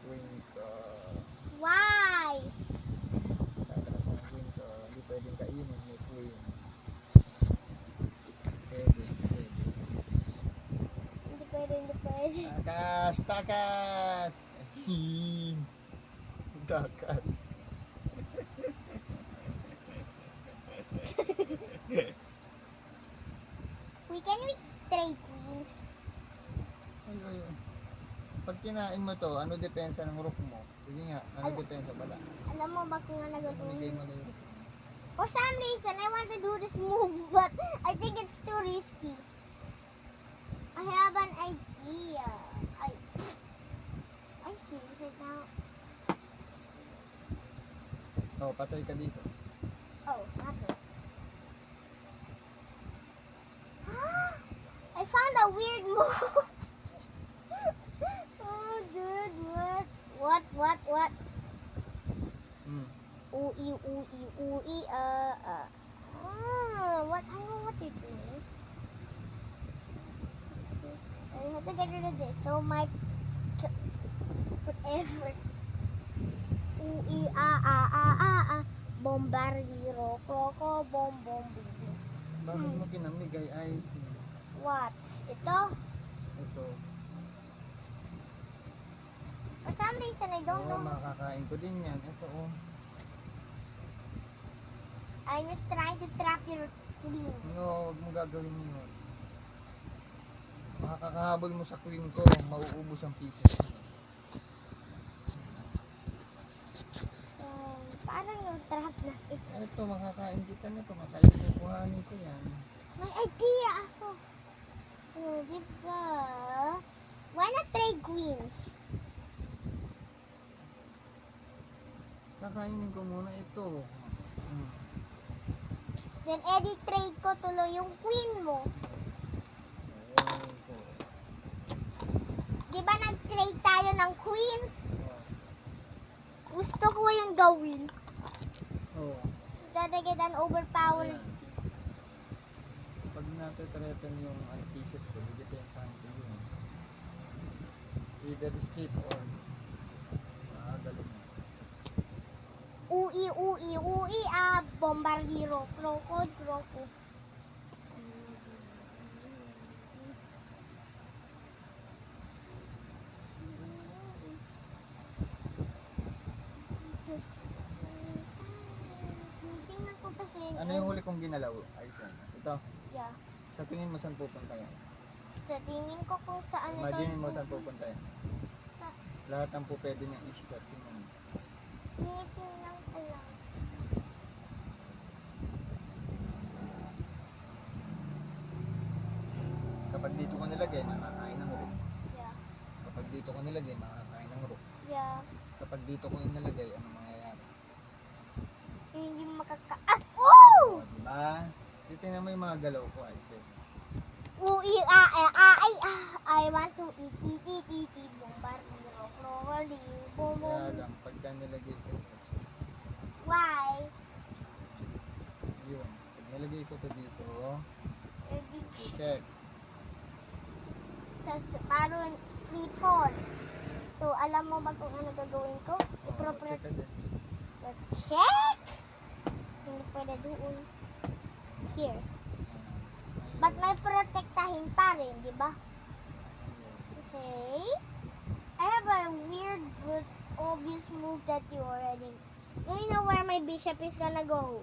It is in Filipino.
queen ka. Why? Tatanong kung queen ka. Hindi pwedeng kainin, may queen. Pwede. Hindi pwede, hindi pwede. Takas! Takas! Takas. Can we trade queens? Ay. Pag kinain mo to, ano depensa ng rook mo? Sige nga, ano depensa pala? Alam mo ba kung ano Binigay gagawin? mo na yung rook mo. For some reason, I want to do this move, but I think it's too risky. I have an idea. I'm serious right now. Oh, patay ka dito. Oh, nothing. I found a weird move. Oh, dude, what? What? Ooey. What? I know what you're doing. I have to get rid of this. So my whatever. Ooey. Bombardiro. Croco. Bom. Bakit mo pinamigay ice? What? Ito? Ito. For some reason, I don't know. Makakain ko din yan. Ito oh. I'm just trying to trap your queen. No, huwag mo gagawin yun. Makakahabol mo sa queen ko, mauubos ang pieces mo. Parang yung trap na ito. Ito, makakain kita nito. Kukuhanin ko yan. May idea ako. Oh, diba? Why not trade queens? Kakainin ko muna ito. Then edit trade ko tuloy yung queen mo. Ayun ko. Diba nag-trade tayo ng queens? Gusto ko yung gawin. Oh. So that I get an overpowered. Ayan. Pag natin-threaten yung pieces ko, depensahan ko yun. Either escape or galing mo. Ooey, bombardiro. Croco. Tingnan ko kasi. Ano yung huli kong ginalaw, Aizen? Ito, Yeah. sa tingin mo saan pupunta yan? Sa tingin ko kung saan ito. Imagine mo saan pupunta yan. Lahat ng po pwede niyang i-step. Tingnan mo. Tinitingnan ko lang. Kapag dito ko nilagay, makakain ng rook. Yeah. Kapag dito ko nilagay, makakain ng rook. Yeah. Kapag dito ko inilagay, ano mangyayari? Hindi Oh! Diba? Titingnan mo yung mga galaw ko, Aizen. I want to eat. Bombardiro. Croco. Kaya lang, pagka nilagay ko ito, Why? yun. Pag nilagay ko ito dito, check. Tapos parang free fall. So, alam mo ba kung ano gagawin ko? Check ka dyan. Check! Hindi pwede doon. Here. But may protektahin pa rin, di ba? Okay. I have a weird but obvious move that you already... Do you know where my bishop is gonna go?